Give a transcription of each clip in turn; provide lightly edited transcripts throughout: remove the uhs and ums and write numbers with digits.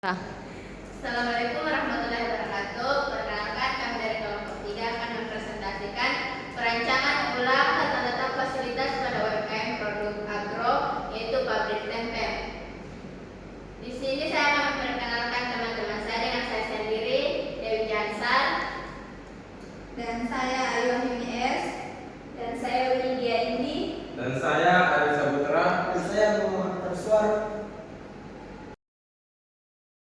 Nah, Assalamualaikum warahmatullahi wabarakatuh. Perkenalkan, kami dari kelompok 3 akan mempresentasikan perancangan ulang tata letak fasilitas pada UMKM produk agro, yaitu pabrik tempe. Di sini saya akan memperkenalkan teman-teman saya dengan saya sendiri, Dewi Jansar, dan saya Ayu S, dan saya Widya Indi, Dan saya Ari Saputra. Dan saya Muhammad Aswar.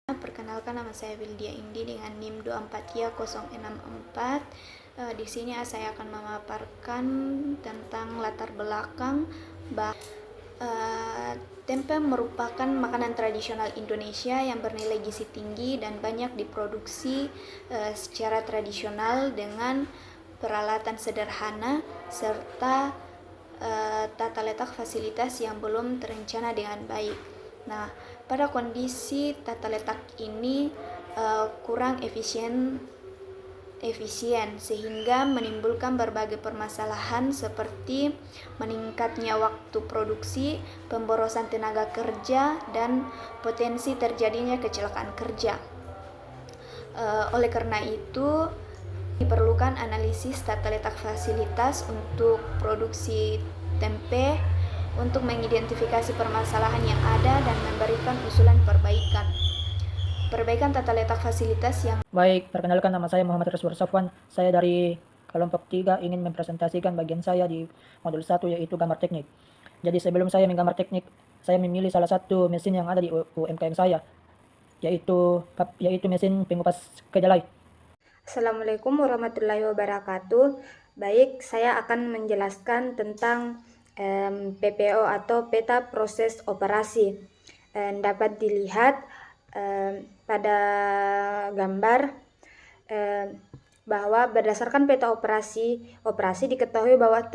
Perkenalkan, nama saya Widya Indi dengan NIM 24Y064. Di sini saya akan memaparkan tentang latar belakang tempe merupakan makanan tradisional Indonesia yang bernilai gizi tinggi dan banyak diproduksi secara tradisional dengan peralatan sederhana serta tata letak fasilitas yang belum terencana dengan baik. Nah, pada kondisi tata letak ini kurang efisien sehingga menimbulkan berbagai permasalahan seperti meningkatnya waktu produksi, pemborosan tenaga kerja, dan potensi terjadinya kecelakaan kerja. Oleh karena itu, diperlukan analisis tata letak fasilitas untuk produksi tempe untuk mengidentifikasi permasalahan yang ada dan memberikan usulan perbaikan tata letak fasilitas yang Baik, perkenalkan, nama saya Muhammad Aswar Safwan. Saya dari kelompok 3 ingin mempresentasikan bagian saya di modul 1, yaitu gambar teknik. Jadi sebelum saya menggambar teknik, saya memilih salah satu mesin yang ada di UMKM saya, yaitu mesin pengupas kedelai. Assalamualaikum warahmatullahi wabarakatuh. Baik, saya akan menjelaskan tentang PPO atau peta proses operasi. Dapat dilihat pada gambar bahwa berdasarkan peta operasi diketahui bahwa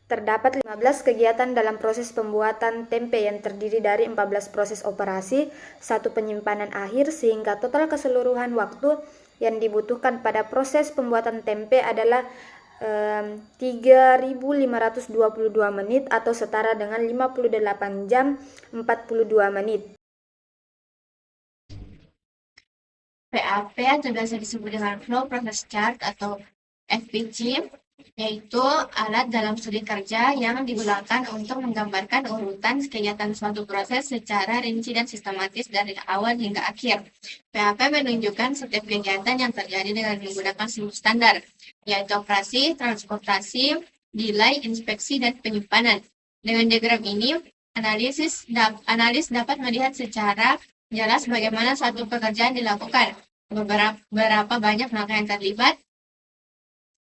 terdapat 15 kegiatan dalam proses pembuatan tempe yang terdiri dari 14 proses operasi, 1 penyimpanan akhir, sehingga total keseluruhan waktu yang dibutuhkan pada proses pembuatan tempe adalah 3.522 menit atau setara dengan 58 jam 42 menit. PAP atau biasa disebut dengan Flow Process Chart atau FPC, yaitu alat dalam studi kerja yang digunakan untuk menggambarkan urutan kegiatan suatu proses secara rinci dan sistematis dari awal hingga akhir. PAP menunjukkan setiap kegiatan yang terjadi dengan menggunakan seluruh standar, yaitu operasi, transportasi, delay, inspeksi, dan penyimpanan. Dengan diagram ini, analis dapat melihat secara jelas bagaimana suatu pekerjaan dilakukan, berapa banyak langkah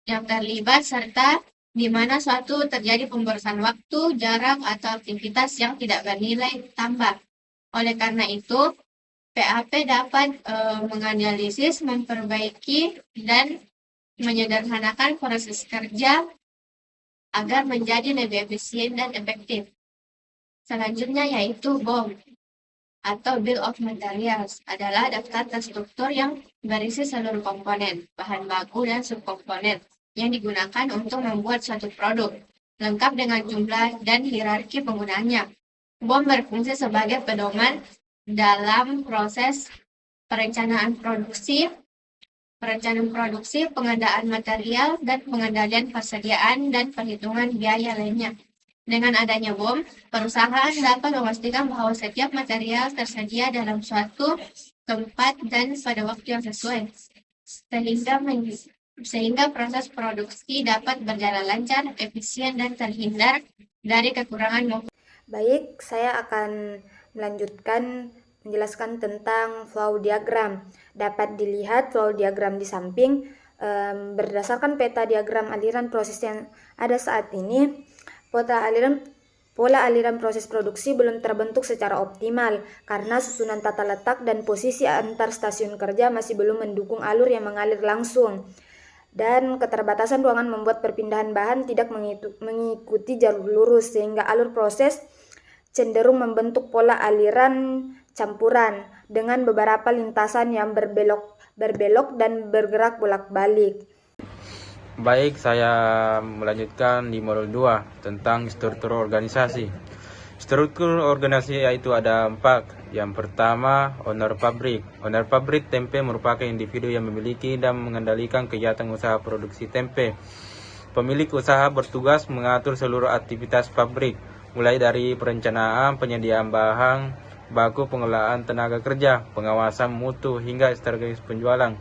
yang terlibat serta di mana suatu terjadi pemborosan waktu, jarak, atau aktivitas yang tidak bernilai tambah. Oleh karena itu, PAP dapat menganalisis, memperbaiki, dan menyederhanakan proses kerja agar menjadi lebih efisien dan efektif. Selanjutnya yaitu BOM atau Bill of Materials adalah daftar terstruktur yang berisi seluruh komponen, bahan baku, dan subkomponen yang digunakan untuk membuat suatu produk, lengkap dengan jumlah dan hierarki penggunaannya. BOM berfungsi sebagai pedoman dalam proses perencanaan produksi, pengadaan material, dan pengendalian persediaan dan perhitungan biaya lainnya. Dengan adanya BOM, perusahaan dapat memastikan bahwa setiap material tersedia dalam suatu tempat dan pada waktu yang sesuai, sehingga proses produksi dapat berjalan lancar, efisien, dan terhindar dari kekurangan maupun. Baik, saya akan melanjutkan menjelaskan tentang flow diagram. Dapat dilihat flow diagram di samping. Berdasarkan peta diagram aliran proses yang ada saat ini, pola aliran proses produksi belum terbentuk secara optimal karena susunan tata letak dan posisi antar stasiun kerja masih belum mendukung alur yang mengalir langsung. Dan keterbatasan ruangan membuat perpindahan bahan tidak mengikuti jalur lurus, sehingga alur proses cenderung membentuk pola aliran campuran dengan beberapa lintasan yang berbelok dan bergerak bolak-balik. Baik, saya melanjutkan di modul 2 tentang struktur organisasi. Struktur organisasi yaitu ada 4. Yang pertama, owner pabrik. Owner pabrik tempe merupakan individu yang memiliki dan mengendalikan kegiatan usaha produksi tempe. Pemilik usaha bertugas mengatur seluruh aktivitas pabrik, mulai dari perencanaan, penyediaan bahan baku, pengelolaan tenaga kerja, pengawasan mutu, hingga strategi penjualan.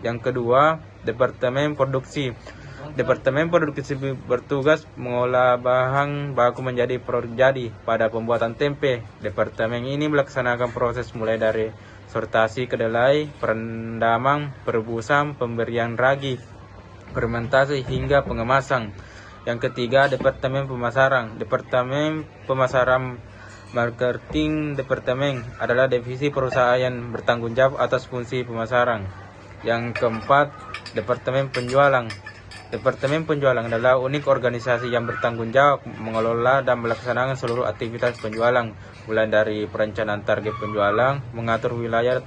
Yang kedua, Departemen Produksi. Departemen Produksi bertugas mengolah bahan baku menjadi produk jadi pada pembuatan tempe. Departemen ini melaksanakan proses mulai dari sortasi kedelai, perendaman, perebusan, pemberian ragi, fermentasi, hingga pengemasan. Yang ketiga, Departemen Pemasaran. Departemen Pemasaran Marketing Departemen adalah divisi perusahaan yang bertanggung jawab atas fungsi pemasaran. Yang keempat, Departemen Penjualan. Departemen Penjualan adalah unit organisasi yang bertanggung jawab mengelola dan melaksanakan seluruh aktivitas penjualan, mulai dari perencanaan target penjualan, mengatur wilayah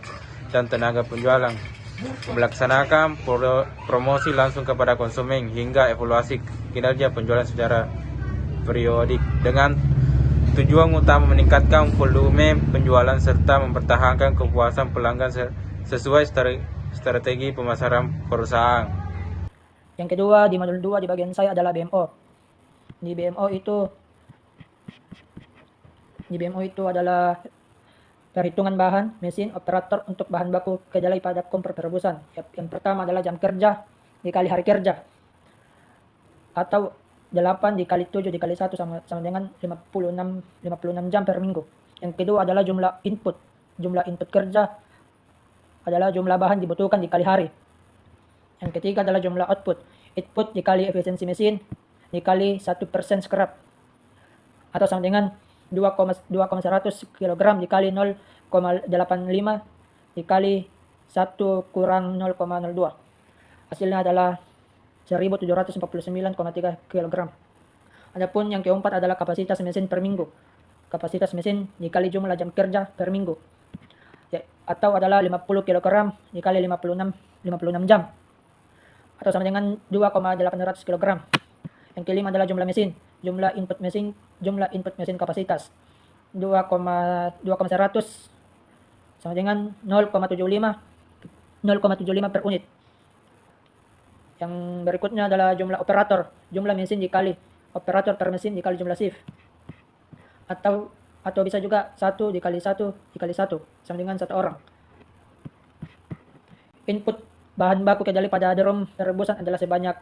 dan tenaga penjualan, melaksanakan promosi langsung kepada konsumen, hingga evaluasi kinerja penjualan secara periodik dengan tujuan utama meningkatkan volume penjualan serta mempertahankan kepuasan pelanggan sesuai strategi pemasaran perusahaan. Yang kedua, di modul 2 di bagian saya adalah BMO. Di BMO itu adalah perhitungan bahan, mesin, operator untuk bahan baku, kedelai pada kompor perebusan. Yang pertama adalah jam kerja dikali hari kerja, atau 8 dikali 7 dikali 1 sama dengan 56 jam per minggu. Yang kedua adalah jumlah input. Jumlah input kerja adalah jumlah bahan dibutuhkan dikali hari. Yang ketiga adalah jumlah output. Output dikali efisiensi mesin dikali 1% scrap, atau sama dengan 2,100 kg dikali 0,85 dikali 1 kurang 0,02. Hasilnya adalah 1749,3 kg. Adapun yang keempat adalah kapasitas mesin per minggu. Kapasitas mesin dikali jumlah jam kerja per minggu, atau adalah 50 kg dikali 56 jam, atau sama dengan 2,800 kg. Yang kelima adalah jumlah mesin. Jumlah input mesin kapasitas 2,100 sama dengan 0,75 per unit. Yang berikutnya adalah jumlah operator. Jumlah mesin dikali operator per mesin dikali jumlah shift, atau bisa juga 1 dikali 1 dikali 1 sama dengan 1 orang. Input bahan baku kedelai pada drum perebusan adalah sebanyak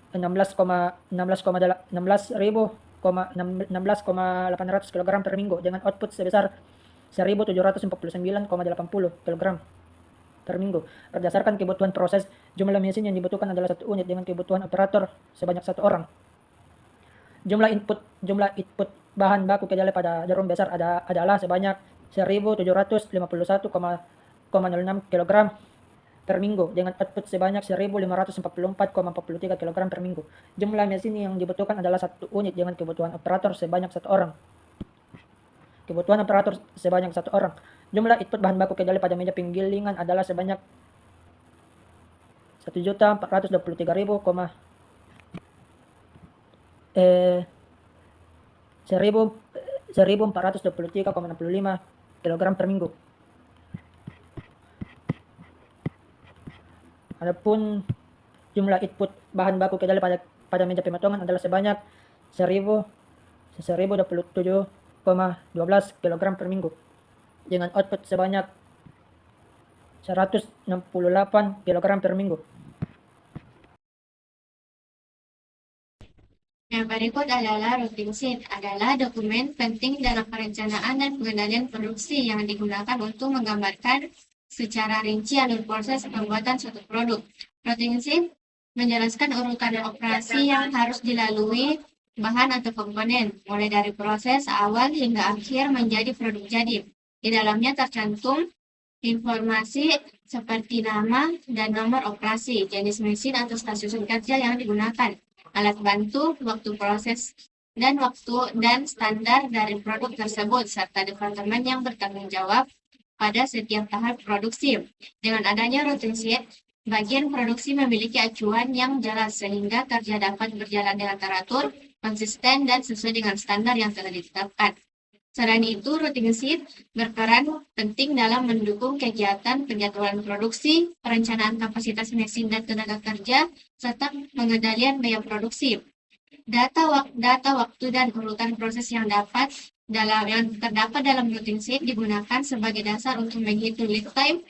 16,800 kg per minggu dengan output sebesar 1749,80 kg per minggu. Berdasarkan kebutuhan proses, jumlah mesin yang dibutuhkan adalah 1 unit dengan kebutuhan operator sebanyak 1 orang. Jumlah input bahan baku kedelai pada drum besar adalah sebanyak 1751,06 kg per minggu dengan output sebanyak 1544,43 kg per minggu. Jumlah mesin yang dibutuhkan adalah 1 unit dengan kebutuhan operator sebanyak 1 orang. Kebutuhan operator sebanyak 1 orang. Jumlah input bahan baku kedelai pada meja penggilingan adalah sebanyak 1423,65 kg per minggu. Adapun jumlah input bahan baku kedelai pada meja pemotongan adalah sebanyak 1027,12 kg per minggu dengan output sebanyak 168 kg per minggu. Yang berikut adalah routing sheet, adalah dokumen penting dalam perencanaan dan pengendalian produksi yang digunakan untuk menggambarkan secara rinci alur proses pembuatan suatu produk. Routing sheet menjelaskan urutan operasi yang harus dilalui bahan atau komponen, mulai dari proses awal hingga akhir menjadi produk jadi. Di dalamnya tercantum informasi seperti nama dan nomor operasi, jenis mesin atau stasiun kerja yang digunakan, alat bantu, waktu proses, dan standar dari produk tersebut, serta departemen yang bertanggung jawab pada setiap tahap produksi. Dengan adanya routing sheet, Bagian produksi memiliki acuan yang jelas sehingga kerja dapat berjalan dengan teratur, konsisten, dan sesuai dengan standar yang telah ditetapkan. Selain itu, routing sheet berperan penting dalam mendukung kegiatan penjadwalan produksi, perencanaan kapasitas mesin dan tenaga kerja, serta pengendalian biaya produksi. Data waktu dan urutan proses yang terdapat dalam routing sheet digunakan sebagai dasar untuk menghitung lead time,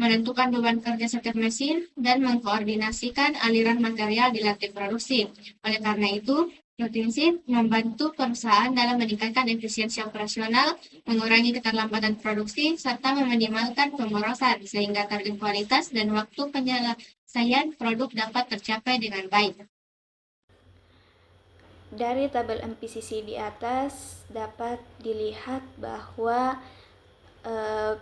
menentukan beban kerja setiap mesin, dan mengkoordinasikan aliran material di lantai produksi. Oleh karena itu, routing sheet membantu perusahaan dalam meningkatkan efisiensi operasional, mengurangi keterlambatan produksi, serta meminimalkan pemborosan, sehingga target kualitas dan waktu penyelesaian produk dapat tercapai dengan baik. Dari tabel MPCC di atas dapat dilihat bahwa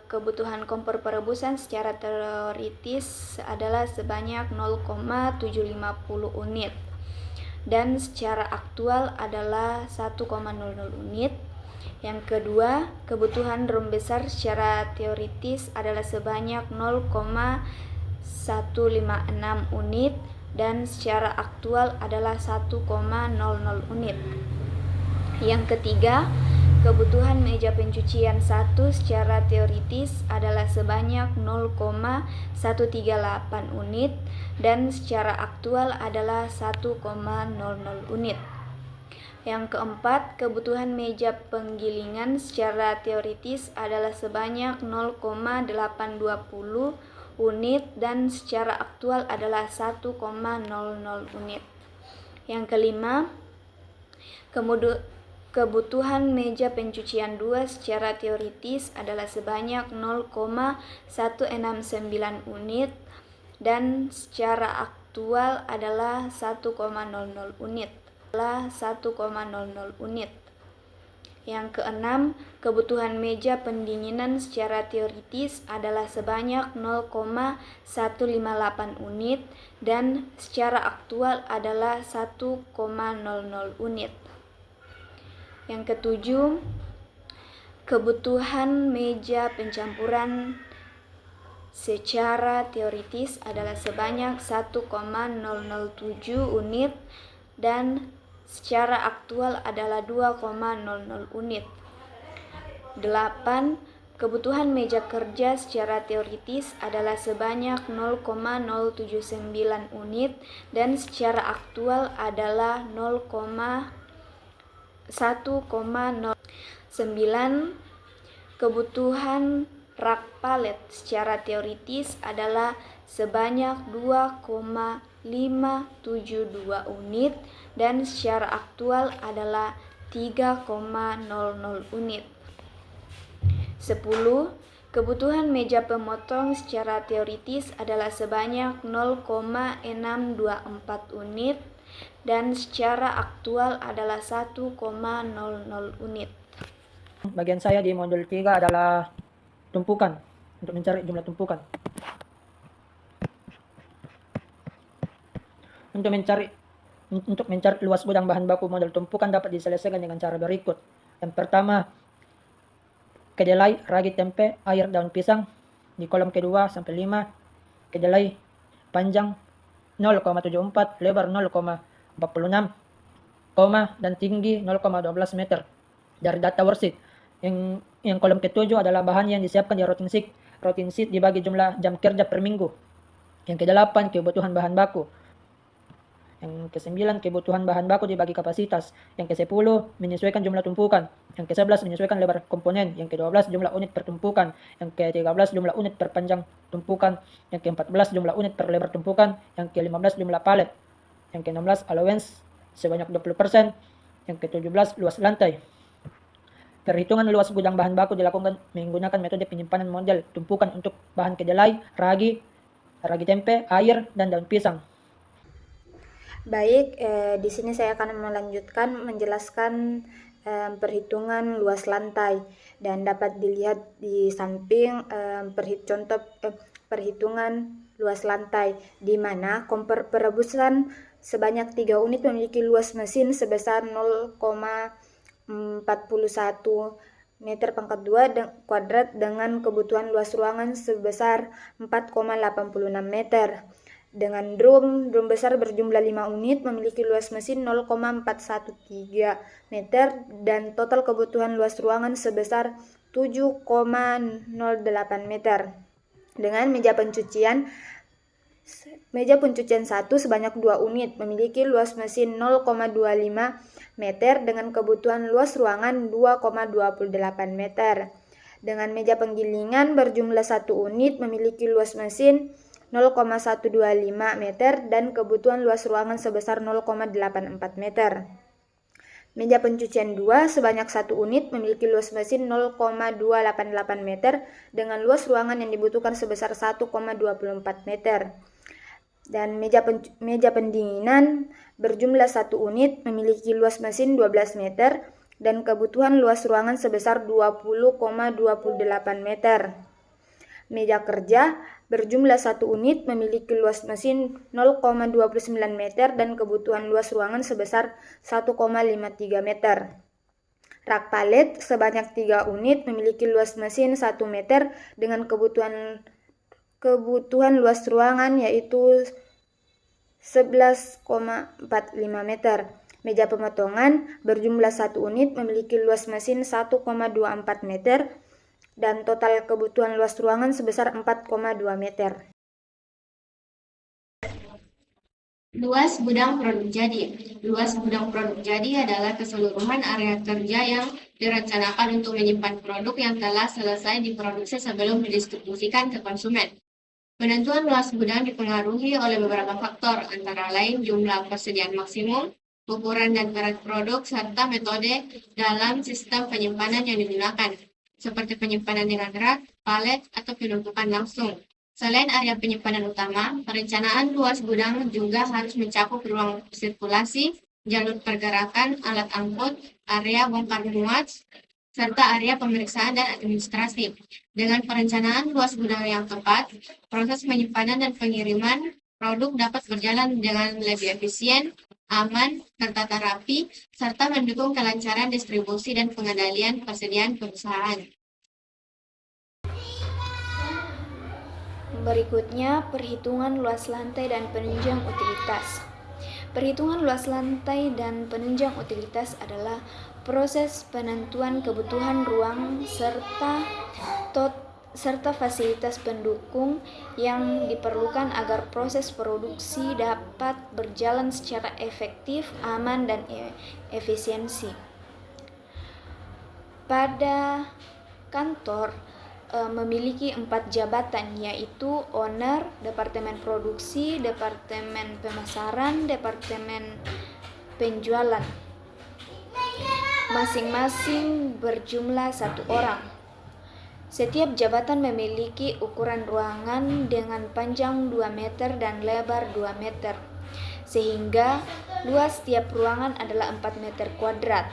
kebutuhan kompor perebusan secara teoritis adalah sebanyak 0,750 unit dan secara aktual adalah 1,00 unit. Yang kedua, kebutuhan drum besar secara teoritis adalah sebanyak 0,156 unit dan secara aktual adalah 1,00 unit. Yang ketiga, kebutuhan meja pencucian 1 secara teoritis adalah sebanyak 0,138 unit dan secara aktual adalah 1,00 unit. Yang keempat, kebutuhan meja penggilingan secara teoritis adalah sebanyak 0,820 unit dan secara aktual adalah 1,00 unit. Yang kelima, kebutuhan meja pencucian 2 secara teoritis adalah sebanyak 0,169 unit dan secara aktual adalah 1,00 unit. Yang keenam, kebutuhan meja pendinginan secara teoritis adalah sebanyak 0,158 unit dan secara aktual adalah 1,00 unit. Yang ketujuh, kebutuhan meja pencampuran secara teoritis adalah sebanyak 1,007 unit dan secara aktual adalah 2,00 unit. 8. Kebutuhan meja kerja secara teoritis adalah sebanyak 0,079 unit dan secara aktual adalah 1,0. 9. Kebutuhan rak palet secara teoritis adalah sebanyak 2,572 unit dan secara aktual adalah 3,00 unit. 10. Kebutuhan meja pemotong secara teoritis adalah sebanyak 0,624 unit dan secara aktual adalah 1,00 unit. Bagian saya di modul 3 adalah tumpukan, untuk mencari jumlah tumpukan. Untuk mencari luas gudang bahan baku model tumpukan dapat diselesaikan dengan cara berikut. Yang pertama, kedelai, ragi, tempe, air, daun pisang di kolom kedua sampai 5. Kedelai panjang 0,74, lebar 0,46, dan tinggi 0,12 meter dari data worksheet. Yang kolom ketujuh adalah bahan yang disiapkan di routing sheet. Routing sheet dibagi jumlah jam kerja per minggu. Yang ke-8, kebutuhan bahan baku. Yang ke-9, kebutuhan bahan baku dibagi kapasitas. Yang ke-10, menyesuaikan jumlah tumpukan. Yang ke-11, menyesuaikan lebar komponen. Yang ke-12, jumlah unit per tumpukan. Yang ke-13, jumlah unit per panjang tumpukan. Yang ke-14, jumlah unit per lebar tumpukan. Yang ke-15, jumlah palet. Yang ke-16, allowance sebanyak 20%. Yang ke-17, luas lantai. Perhitungan luas gudang bahan baku dilakukan menggunakan metode penyimpanan model tumpukan untuk bahan kedelai, ragi tempe, air, dan daun pisang. Baik, di sini saya akan melanjutkan menjelaskan perhitungan luas lantai dan dapat dilihat di samping contoh perhitungan luas lantai di mana kompor perebusan sebanyak 3 unit memiliki luas mesin sebesar 0,41 meter pangkat 2 kuadrat dengan kebutuhan luas ruangan sebesar 4,86 meter. Dengan drum besar berjumlah 5 unit memiliki luas mesin 0,413 meter dan total kebutuhan luas ruangan sebesar 7,08 meter. Dengan meja pencucian 1 sebanyak 2 unit memiliki luas mesin 0,25 meter dengan kebutuhan luas ruangan 2,28 meter. Dengan meja penggilingan berjumlah 1 unit memiliki luas mesin 0,125 meter dan kebutuhan luas ruangan sebesar 0,84 meter. Meja pencucian 2 sebanyak 1 unit memiliki luas mesin 0,288 meter dengan luas ruangan yang dibutuhkan sebesar 1,24 meter. Dan meja pendinginan berjumlah 1 unit memiliki luas mesin 12 meter dan kebutuhan luas ruangan sebesar 20,28 meter. Meja kerja berjumlah 1 unit memiliki luas mesin 0,29 meter dan kebutuhan luas ruangan sebesar 1,53 meter. Rak palet sebanyak 3 unit memiliki luas mesin 1 meter dengan kebutuhan luas ruangan yaitu 11,45 meter. Meja pemotongan berjumlah 1 unit memiliki luas mesin 1,24 meter dan total kebutuhan luas ruangan sebesar 4,2 meter. Luas gudang produk jadi. Luas gudang produk jadi adalah keseluruhan area kerja yang direncanakan untuk menyimpan produk yang telah selesai diproduksi sebelum didistribusikan ke konsumen. Penentuan luas gudang dipengaruhi oleh beberapa faktor, antara lain jumlah persediaan maksimum, ukuran dan berat produk, serta metode dalam sistem penyimpanan yang digunakan, seperti penyimpanan dengan rak, palet, atau penumpukan langsung. Selain area penyimpanan utama, perencanaan luas gudang juga harus mencakup ruang sirkulasi, jalur pergerakan, alat angkut, area bongkar muat, serta area pemeriksaan dan administrasi. Dengan perencanaan luas gudang yang tepat, proses penyimpanan dan pengiriman produk dapat berjalan dengan lebih efisien, aman, tertata rapi, serta mendukung kelancaran distribusi dan pengendalian persediaan perusahaan. Berikutnya, perhitungan luas lantai dan penunjang utilitas. Perhitungan luas lantai dan penunjang utilitas adalah proses penentuan kebutuhan ruang serta fasilitas pendukung yang diperlukan agar proses produksi dapat berjalan secara efektif, aman, dan efisiensi. Pada kantor memiliki 4 jabatan, yaitu owner, departemen produksi, departemen pemasaran, departemen penjualan. Masing-masing berjumlah 1 orang. Setiap jabatan memiliki ukuran ruangan dengan panjang 2 meter dan lebar 2 meter, sehingga luas setiap ruangan adalah 4 meter kuadrat.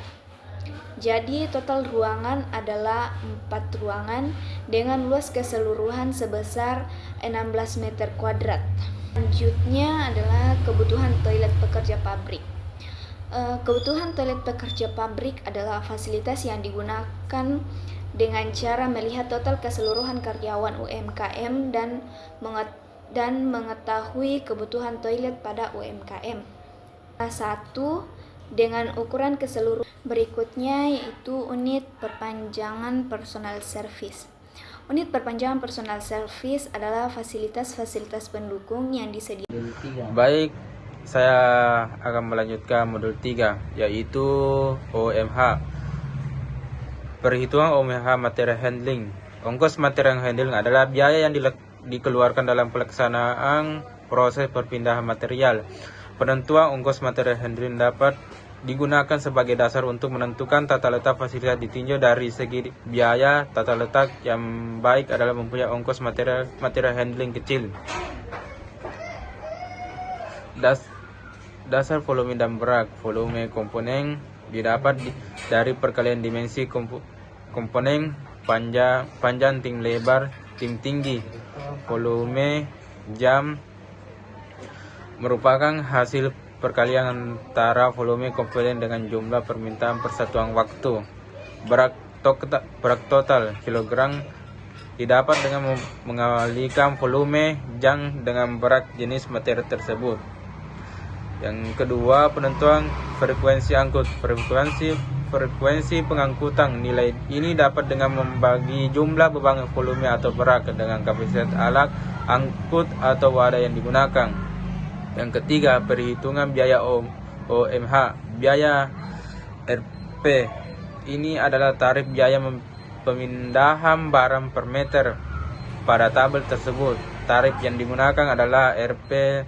Jadi total ruangan adalah 4 ruangan dengan luas keseluruhan sebesar 16 meter kuadrat. Selanjutnya adalah kebutuhan toilet pekerja pabrik. Kebutuhan toilet pekerja pabrik adalah fasilitas yang digunakan dengan cara melihat total keseluruhan karyawan UMKM dan mengetahui kebutuhan toilet pada UMKM. 1. Dengan ukuran keseluruhan. Berikutnya yaitu unit perpanjangan personal service. Unit perpanjangan personal service adalah fasilitas-fasilitas pendukung yang disediakan. Baik, saya akan melanjutkan modul 3, yaitu OMH. Perhitungan OMH material handling. Ongkos material handling adalah biaya yang dikeluarkan dalam pelaksanaan proses perpindahan material. Penentuan ongkos material handling dapat digunakan sebagai dasar untuk menentukan tata letak fasilitas. Ditinjau dari segi biaya, tata letak yang baik adalah mempunyai ongkos material handling kecil. Dasar volume dan berat. Volume komponen didapat dari perkalian dimensi komponen, panjang, tim lebar, tim tinggi. Volume jam merupakan hasil perkalian antara volume komponen dengan jumlah permintaan persatuan waktu. berat total kilogram didapat dengan mengalikan volume jang dengan berat jenis materi tersebut. Yang kedua, penentuan frekuensi angkut. Frekuensi pengangkutan nilai ini dapat dengan membagi jumlah beban volume atau berat dengan kapasitas alat angkut atau wadah yang digunakan. Yang ketiga, perhitungan biaya OMH. Biaya RP ini adalah tarif biaya pemindahan barang per meter pada tabel tersebut. Tarif yang digunakan adalah RP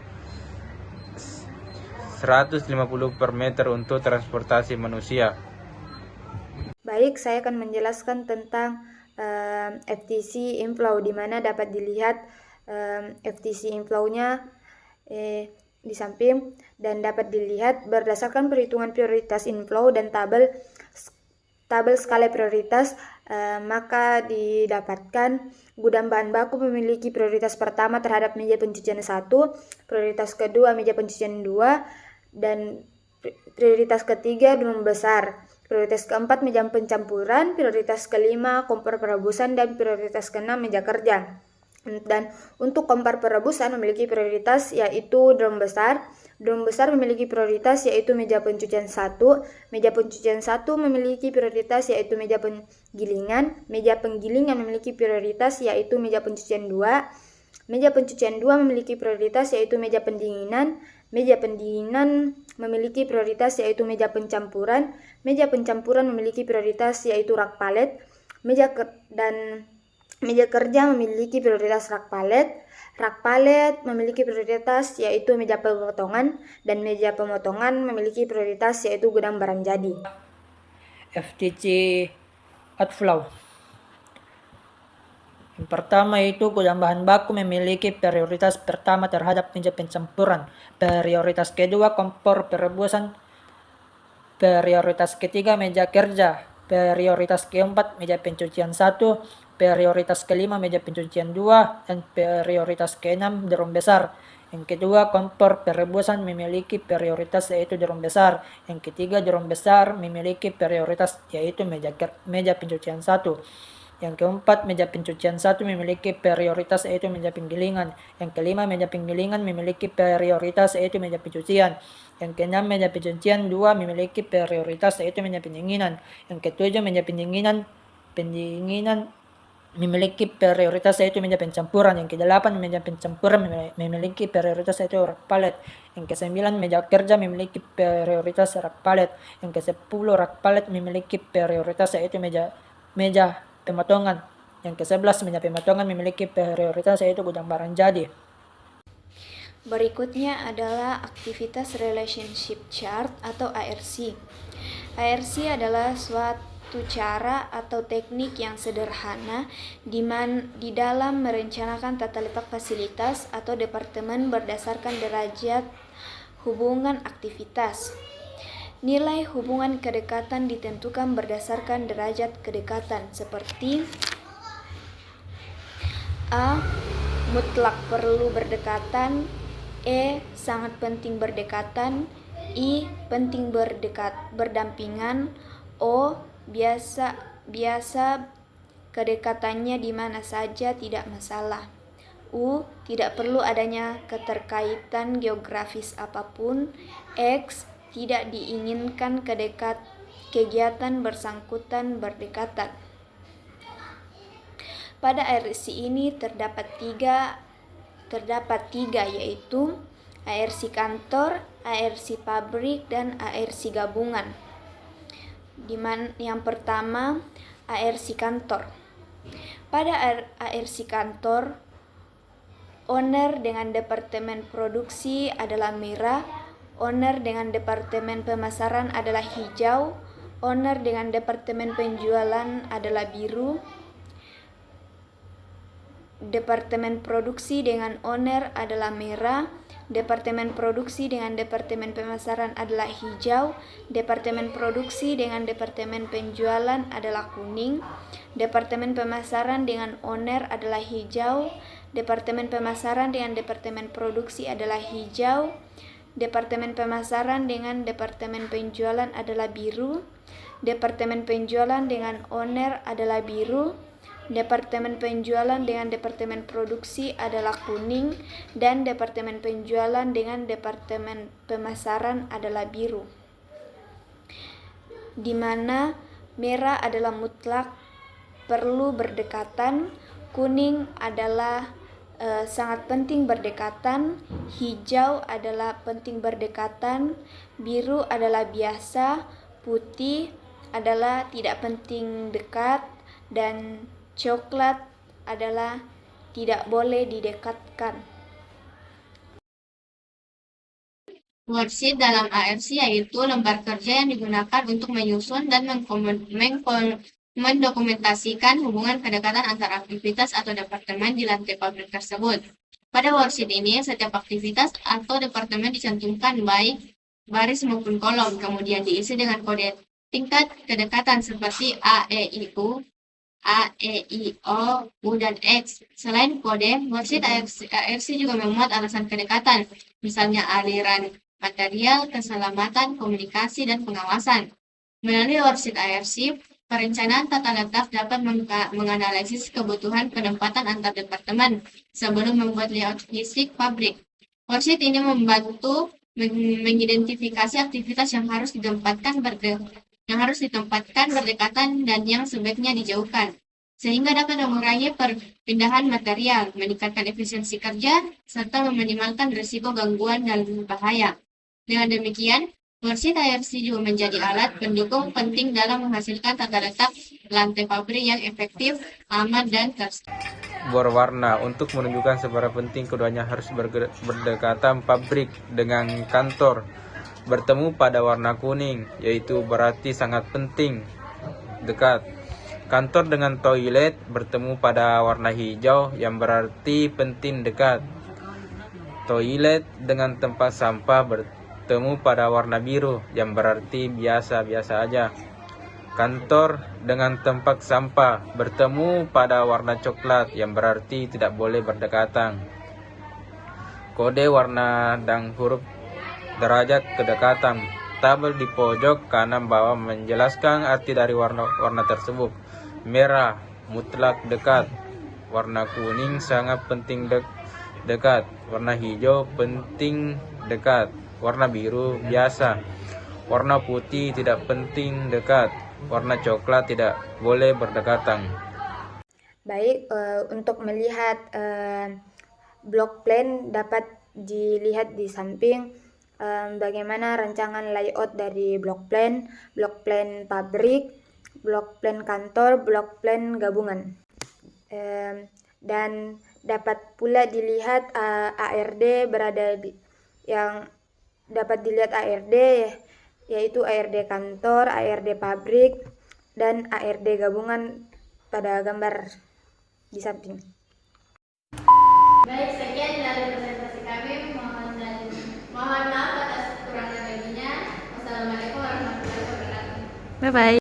150 per meter untuk transportasi manusia. Baik, saya akan menjelaskan tentang FTC inflow, di mana dapat dilihat FTC inflow-nya di samping, dan dapat dilihat berdasarkan perhitungan prioritas inflow dan tabel skala prioritas, maka didapatkan gudang bahan baku memiliki prioritas pertama terhadap meja pencucian 1, prioritas kedua meja pencucian 2, dan prioritas ketiga drum besar, prioritas keempat meja pencampuran, prioritas kelima kompor perebusan, dan prioritas keenam meja kerja. Dan untuk kompor perebusan memiliki prioritas yaitu drum besar. Drum besar memiliki prioritas yaitu meja pencucian 1. Meja pencucian 1 memiliki prioritas yaitu meja penggilingan. Meja penggilingan memiliki prioritas yaitu meja pencucian 2. Meja pencucian 2 memiliki prioritas yaitu meja pendinginan. Meja pendinginan memiliki prioritas yaitu meja pencampuran. Meja pencampuran memiliki prioritas yaitu rak palet. Meja kerja memiliki prioritas rak palet. Rak palet memiliki prioritas yaitu meja pemotongan, dan meja pemotongan memiliki prioritas yaitu gudang barang jadi. FTC outflow. Yang pertama itu gudang bahan baku memiliki prioritas pertama terhadap meja pencampuran, prioritas kedua kompor perebusan, prioritas ketiga meja kerja, prioritas keempat meja pencucian 1, prioritas kelima meja pencucian 2, dan prioritas keenam drum besar. Yang kedua, kompor perebusan memiliki prioritas yaitu drum besar. Yang ketiga, drum besar memiliki prioritas yaitu meja pencucian 1. Yang keempat, meja pencucian 1 memiliki prioritas yaitu meja penggilingan. Yang kelima, meja penggilingan memiliki prioritas yaitu meja pencucian. Yang keenam, meja pencucian 2 memiliki prioritas yaitu meja pendinginan. Yang ketujuh, meja pendinginan memiliki prioritas yaitu meja pencampuran. Yang kedelapan, meja pencampuran memiliki prioritas yaitu rak palet. Yang kesembilan, meja kerja memiliki prioritas rak palet. Yang kesepuluh, rak palet memiliki prioritas yaitu meja pemotongan. Yang ke-11, meja pemotongan memiliki prioritas yaitu gudang barang jadi. Berikutnya adalah aktivitas relationship chart atau ARC. ARC adalah suatu cara atau teknik yang sederhana di dalam merencanakan tata letak fasilitas atau departemen berdasarkan derajat hubungan aktivitas. Nilai hubungan kedekatan ditentukan berdasarkan derajat kedekatan, seperti A. Mutlak perlu berdekatan. E. Sangat penting berdekatan. I. Penting berdampingan. O. Biasa kedekatannya di mana saja, tidak masalah. U. Tidak perlu adanya keterkaitan geografis apapun. X. Tidak diinginkan kegiatan bersangkutan berdekatan. Pada ARC ini terdapat tiga yaitu ARC kantor, ARC pabrik, dan ARC gabungan. Yang pertama, ARC kantor. Pada ARC kantor, owner dengan departemen produksi adalah merah, owner dengan departemen pemasaran adalah hijau, owner dengan departemen penjualan adalah biru, departemen produksi dengan owner adalah merah, departemen produksi dengan departemen pemasaran adalah hijau, departemen produksi dengan departemen penjualan adalah kuning, departemen pemasaran dengan owner adalah hijau, departemen pemasaran dengan departemen produksi adalah hijau, Departemen pemasaran dengan departemen penjualan adalah biru. Departemen penjualan dengan owner adalah biru. Departemen penjualan dengan departemen produksi adalah kuning, dan departemen penjualan dengan departemen pemasaran adalah biru. Di mana merah adalah mutlak perlu berdekatan, kuning adalah sangat penting berdekatan, hijau adalah penting berdekatan, biru adalah biasa, putih adalah tidak penting dekat, dan coklat adalah tidak boleh didekatkan. Worksheet dalam ARC yaitu lembar kerja yang digunakan untuk menyusun dan mendokumentasikan hubungan kedekatan antar aktivitas atau departemen di lantai pabrik tersebut. Pada worksheet ini, setiap aktivitas atau departemen dicantumkan baik baris maupun kolom, kemudian diisi dengan kode tingkat kedekatan seperti A, E, I, U, A, E, I, O, U, dan X. Selain kode, worksheet ARC juga memuat alasan kedekatan, misalnya aliran material, keselamatan, komunikasi, dan pengawasan. Melalui worksheet ARC, perencanaan tata letak dapat menganalisis kebutuhan penempatan antar departemen sebelum membuat layout fisik pabrik. Worksheet ini membantu mengidentifikasi aktivitas yang harus ditempatkan berdekatan dan yang sebaiknya dijauhkan, sehingga dapat mengurangi perpindahan material, meningkatkan efisiensi kerja, serta meminimalkan risiko gangguan dan bahaya. Dengan demikian, worksheet ARC juga menjadi alat pendukung penting dalam menghasilkan tata letak lantai pabrik yang efektif, aman, dan berwarna. Untuk menunjukkan seberapa penting keduanya harus berdekatan, pabrik dengan kantor bertemu pada warna kuning, yaitu berarti sangat penting dekat. Kantor dengan toilet bertemu pada warna hijau, yang berarti penting dekat. Toilet dengan tempat sampah bertemu pada warna biru, yang berarti biasa-biasa aja. Kantor dengan tempat sampah bertemu pada warna coklat, yang berarti tidak boleh berdekatan. Kode warna dan huruf derajat kedekatan. Tabel di pojok kanan bawah menjelaskan arti dari warna tersebut. Merah mutlak dekat, warna kuning sangat penting dekat, warna hijau penting dekat, warna biru biasa, warna putih tidak penting dekat, warna coklat tidak boleh berdekatan. Baik, untuk melihat block plan dapat dilihat di samping bagaimana rancangan layout dari block plan pabrik, block plan kantor, block plan gabungan. Dan dapat pula dilihat ARD berada di yang dapat dilihat ARD yaitu ARD kantor, ARD pabrik, dan ARD gabungan pada gambar di samping. Baik, sekian dari presentasi kami. Mohon maaf atas kurang lebihnya. Wassalamualaikum warahmatullahi wabarakatuh. Bye bye.